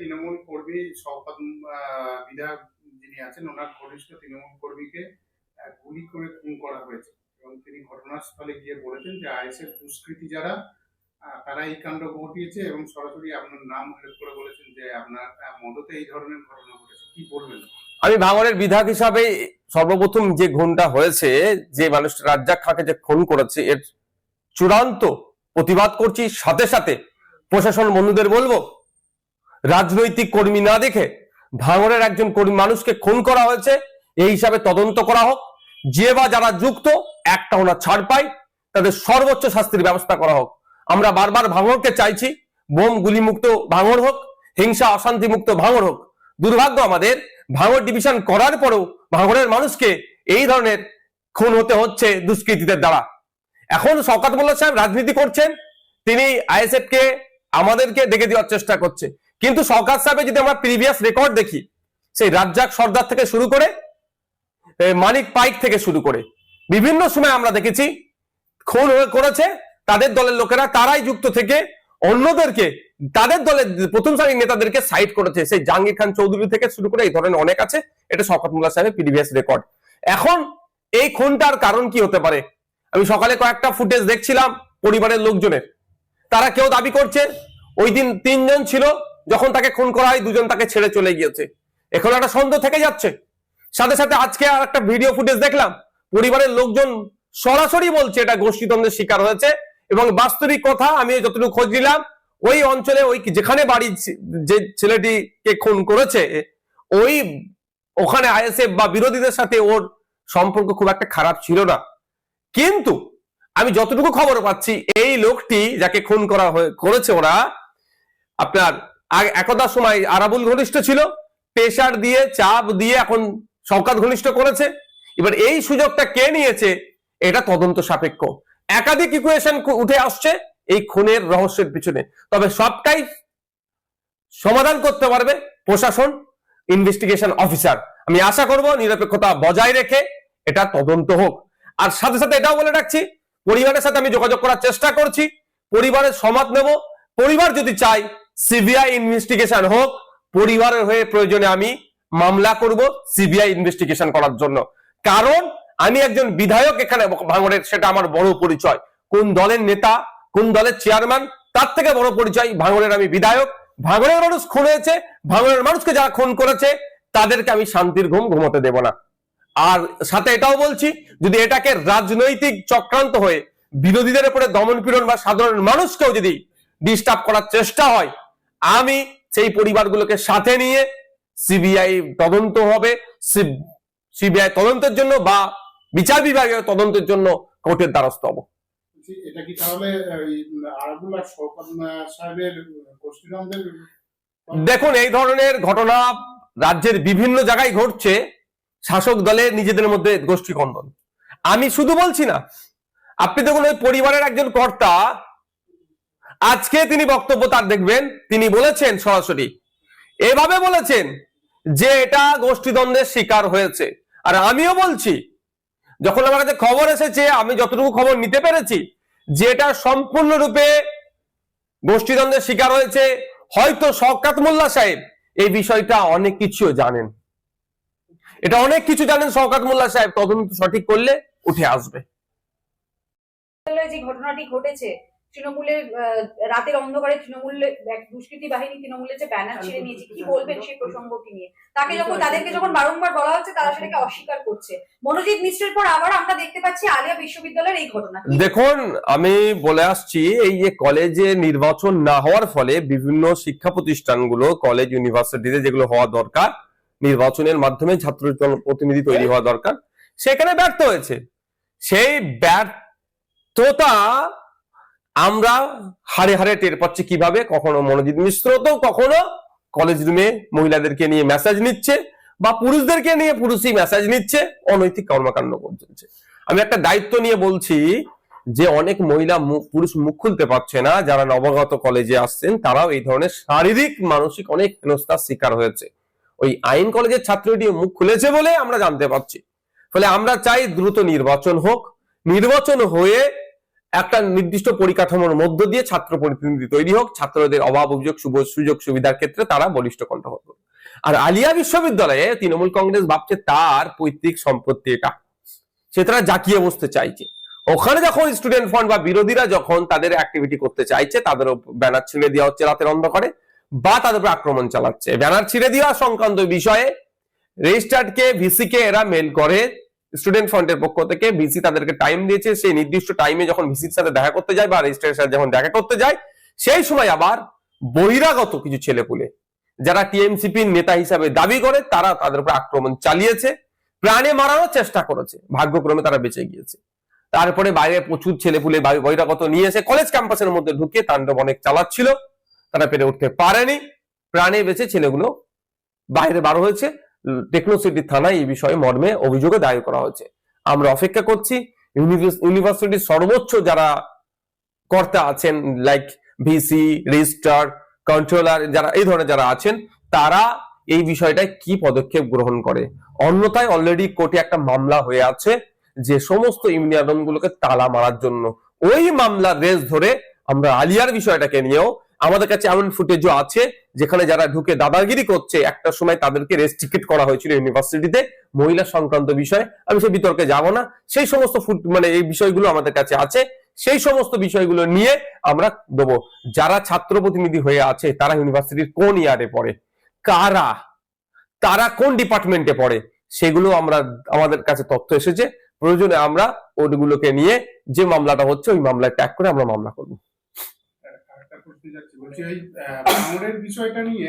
তৃণমূল কর্মী শওকত বিধায়ক যিনি আছেন ওনার ঘনিষ্ঠ তৃণমূল কর্মীকে গুলি করে খুন করা হয়েছে এবং তিনি ঘটনাস্থলে গিয়ে বলেছেন যে আইএসএফ দুষ্কৃতী যারা তারা এই কাণ্ড ঘটিয়েছে এবং সরাসরি আপনার নাম উল্লেখ করে বলেছেন যে আপনার মদতে এই ধরনের ঘটনা ঘটেছে। কি বলবেন? আমি ভাঙড়ের বিধায়ক হিসাবে সর্বপ্রথম যে খুনটা হয়েছে, যে মানুষটা রাজ্জাক খাঁকে যে খুন করেছে, এর চূড়ান্ত প্রতিবাদ করছি। সাথে সাথে প্রশাসন বন্ধুদের বলবো, রাজনৈতিক কর্মী না দেখে ভাঙড়ের একজন কর্মী মানুষকে খুন করা হয়েছে, এই হিসাবে তদন্ত করা হোক। যে বা যারা যুক্ত একটা ওনা ছাড় পায়, তাদের সর্বোচ্চ শাস্তির ব্যবস্থা করা হোক। আমরা বারবার ভাঙড়কে চাইছি বোম গুলি মুক্ত ভাঙড় হোক, হিংসা অশান্তি মুক্ত ভাঙড় হোক। দুর্ভাগ্য আমাদের, ভাঙড় ডিভিশন করার পরেও ভাঙড়ের মানুষকে এই ধরনের খুন হতে হচ্ছে দুষ্কৃতীদের দ্বারা। এখন শওকত মোল্লা সাহেব রাজনীতি করছেন, তিনি আইএসএফ কে আমাদেরকে দেখে দেওয়ার চেষ্টা করছে। কিন্তু শওকত সাহেবের যদি আমরা প্রিভিয়াস রেকর্ড দেখি, সেই রাজ্জাক সর্দার থেকে শুরু করে মানিক পাইক থেকে শুরু করে বিভিন্ন সময় আমরা দেখেছি খুন করেছে তাদের দলের লোকেরা, তারাই যুক্ত থেকে অন্যদেরকে, তাদের দলের প্রথম সারির নেতাদেরকে সাইড করেছে। সেই জাহাঙ্গীর খান চৌধুরী থেকে শুরু করে এই ধরনের অনেক আছে। এটা শওকত মোল্লা সাহেবের প্রিভিয়াস রেকর্ড। এখন এই খুনটার কারণ কি হতে পারে? আমি সকালে কয়েকটা ফুটেজ দেখছিলাম পরিবারের লোকজনের, তারা কেউ দাবি করছে ওই দিন 3 জন ছিল, যখন তাকে খুন করা হয় 2 জন তাকে ছেড়ে চলে গিয়েছে। এখন একটা সন্দেহ থেকে যাচ্ছে। সাথে সাথে আজকে আর একটা ভিডিও ফুটেজ দেখলাম, পরিবারের লোকজন সরাসরি বলছে এটা গোষ্ঠীদ্বন্দ্বের শিকার হয়েছে। এবং বাস্তবিক কথা, আমি যতটুকু খোঁজ নিলাম, ওই অঞ্চলে ওই যেখানে বাড়ি যে ছেলেটিকে খুন করেছে, ওখানে আইএসএফ বা বিরোধীদের সাথে ওর সম্পর্ক খুব একটা খারাপ ছিল না। কিন্তু আমি যতটুকু খবর পাচ্ছি, এই লোকটি যাকে খুন করেছে ওরা, আপনার একদা সময় আরাবুল ঘনিষ্ঠ ছিল, প্রেশার দিয়ে চাপ দিয়ে এখন শওকত ঘনিষ্ঠ করেছে। এবার এই সুযোগটা কে নিয়েছে, এটা তদন্ত সাপেক্ষ। একাধিক ইকুয়েশন উঠে আসছে এই খুনের রহস্যের পিছনে, তবে সবটাই সমাধান করতে পারবে প্রশাসন, ইনভেস্টিগেশন অফিসার। আমি আশা করব নিরপেক্ষতা বজায় রেখে এটা তদন্ত হোক। আর সাথে সাথে এটাও বলে রাখছি, পরিবারের সাথে আমি যোগাযোগ করার চেষ্টা করছি, পরিবারের সমর্থ নেব। পরিবার যদি চাই সিবিআই ইনভেস্টিগেশন হোক, পরিবারের হয়ে প্রয়োজনে আমি মামলা করব সিবিআই ইনভেস্টিগেশন করার জন্য। কারণ আমি একজন বিধায়ক এখানে ভাঙড়ের, সেটা আমার বড় পরিচয়। কোন দলের নেতা, কোন দলের চেয়ারম্যান, তার থেকে বড় পরিচয় ভাঙড়ের আমি বিধায়ক। ভাঙড়ের মানুষ খুন হয়েছে, ভাঙড়ের মানুষকে যারা খুন করেছে তাদেরকে আমি শান্তির ঘুম ঘুমোতে দেব না। আর সাথে এটাও বলছি, যদি এটাকে রাজনৈতিক চক্রান্ত হয়ে বিরোধীদের উপরে দমন পীড়ন বা সাধারণ মানুষকেও যদি ডিস্টার্ব করার চেষ্টা হয়, আমি সেই পরিবারগুলোকে সাথে নিয়ে সিবিআই তদন্ত হবে, সিবিআই তদন্তের জন্য বা বিচার বিভাগীয় তদন্তের জন্য কোর্টের দ্বারস্থ হব। এটা কি তাহলে আরাবুল আর শওকত সাহেবের গোষ্ঠীদ্বন্দ্বের? দেখুন, এই ধরনের ঘটনা রাজ্যের বিভিন্ন জায়গায় ঘটছে, শাসক দলের নিজেদের মধ্যে গোষ্ঠী কন্দল। আমি শুধু বলছি না, আপনি দেখুন ওই পরিবারের একজন কর্তা, আজকে তিনি বক্তব্য তার দেখবেন, তিনি বলেছেন সরাসরি এভাবে বলেছেন যে এটা গোষ্ঠীদ্বন্দ্বের শিকার হয়েছে। আর আমিও বলছি, যখন আমার কাছে খবর এসেছে, আমি যতটুকু খবর নিতে পেরেছি, যে এটা সম্পূর্ণরূপে গোষ্ঠীদ্বন্দ্বের শিকার হয়েছে। হয়তো শওকত মোল্লা সাহেব এই বিষয়টা অনেক কিছু জানেন, এটা অনেক কিছু জানেন শওকত মোল্লা সাহেব, তদন্ত সঠিক করলে উঠে আসবে। যে ঘটনাটি ঘটেছে, তৃণমূলের রাতের অন্ধকারে তৃণমূলের দুষ্কৃতী বাহিনী তৃণমূলের যে ব্যানার ছিঁড়ে নিয়েছে, কি বলবেন সেই প্রসঙ্গটি নিয়ে? তাদেরকে যখন বারংবার বলা হচ্ছে, তারা সেটাকে অস্বীকার করছে। মনোজিৎ মিশ্রের পর আবার আমরা দেখতে পাচ্ছি আলিয়া বিশ্ববিদ্যালয়ের এই ঘটনা। দেখুন, আমি বলে আসছি, এই যে কলেজে নির্বাচন না হওয়ার ফলে বিভিন্ন শিক্ষা প্রতিষ্ঠানগুলো, কলেজ ইউনিভার্সিটিতে যেগুলো হওয়া দরকার, নির্বাচনের মাধ্যমে ছাত্র প্রতিনিধি তৈরি হওয়া দরকার, সেখানে ব্যর্থ হয়েছে। সেই ব্যর্থতা আমরা হারে হারে টের পাচ্ছি। কিভাবে? কখনো মনোজিৎ মিশ্র তো কখনো কলেজ রুমে মহিলাদেরকে নিয়ে মেসেজ নিচ্ছে, বা পুরুষদেরকে নিয়ে পুরুষই মেসেজ নিচ্ছে, অনৈতিক কর্মকাণ্ড করছে। আমি একটা দায়িত্ব নিয়ে বলছি যে অনেক মহিলা পুরুষ মুখ খুলতে পারছে না, যারা নবাগত কলেজে আসছেন, তারাও এই ধরনের শারীরিক মানসিক অনেক হেনস্থার শিকার হয়েছে। ওই আইন কলেজের ছাত্রটি মুখ খুলেছে বলে আমরা জানতে পারছি। ফলে আমরা চাই দ্রুত নির্বাচন হোক, নির্বাচন হয়ে একটা নির্দিষ্ট পরিকাঠামোর মধ্য দিয়ে ছাত্র প্রতিনিধি তৈরি হোক, ছাত্রদের অভাব অভিযোগ সুযোগ সুবিধার ক্ষেত্রে তারা বলিষ্ঠ কণ্ঠ হোক। আর আলিয়া বিশ্ববিদ্যালয়ে তৃণমূল কংগ্রেস ভাবছে তার পৈতৃক সম্পত্তি এটা, সে তারা জাকিয়ে বসতে চাইছে। ওখানে যখন স্টুডেন্ট ফ্রন্ট বা বিরোধীরা যখন তাদের অ্যাক্টিভিটি করতে চাইছে, তাদের ব্যানার ছিঁড়ে দেওয়া হচ্ছে রাতের অন্ধকারে, বা তাদের উপর আক্রমণ চালাচ্ছে। ব্যানার ছিঁড়ে দেওয়া সংক্রান্ত বিষয়ে রেজিস্ট্রারকে ভিসি কে এরা মেল করে স্টুডেন্ট ফ্রন্টের পক্ষ থেকে। ভিসি তাদেরকে টাইম দিয়েছে, সেই নির্দিষ্ট টাইমে যখন ভিসির সাথে দেখা করতে যায় বা রেজিস্ট্রারের সাথে যখন দেখা করতে যায়, সেই সময় আবার বহিরাগত কিছু ছেলেপুলে যারা টিএমসিপির নেতা হিসাবে দাবি করে, তারা তাদের উপর আক্রমণ চালিয়েছে, প্রাণে মারানোর চেষ্টা করেছে। ভাগ্যক্রমে তারা বেঁচে গিয়েছে। তারপরে বাইরে প্রচুর ছেলেপুলে বহিরাগত নিয়ে এসে কলেজ ক্যাম্পাসের মধ্যে ঢুকে তাণ্ডব অনেক চালাচ্ছিল, তারা পেরে উঠতে পারেনি, প্রাণে বেঁচে ছেলেগুলো বাইরে বার হয়েছে। টেকনোসিটি থানায় এই বিষয়ে মর্মে অভিযোগে দায়ের করা হয়েছে। আমরা অপেক্ষা করছি ইউনিভার্সিটির সর্বোচ্চ যারা কর্তা আছেন, লাইক ভিসি, রেজিস্ট্রার, কন্ট্রোলার, যারা এই ধরনের যারা আছেন, তারা এই বিষয়টায় কি পদক্ষেপ গ্রহণ করে। অন্যথায় অলরেডি কোর্টে একটা মামলা হয়ে আছে যে সমস্ত ইউনিয়ন গুলোকে তালা মারার জন্য। ওই মামলার রেস ধরে আমরা আলিয়ার বিষয়টাকে নিয়েও আমাদের কাছে এমন ফুটেজও আছে যেখানে যারা ঢুকে দাদাগিরি করছে, একটা সময় তাদেরকে রেস্ট্রিক্টেড করা হয়েছিল ইউনিভার্সিটিতে মহিলা সংক্রান্ত বিষয়। আমি সেই বিতর্কে যাব না, সেই সমস্ত এই বিষয়গুলো আমাদের কাছে আছে। সেই সমস্ত বিষয়গুলো নিয়ে আমরা দেবো। যারা ছাত্র প্রতিনিধি হয়ে আছে তারা ইউনিভার্সিটির কোন ইয়ারে পড়ে, তারা কোন ডিপার্টমেন্টে পড়ে, সেগুলো আমাদের কাছে তথ্য এসেছে। প্রয়োজনে আমরা ওইগুলোকে নিয়ে যে মামলাটা হচ্ছে ওই মামলায় ট্যাগ করে আমরা মামলা করবো। বলছি ওই ভাঙড়ের বিষয়টা নিয়ে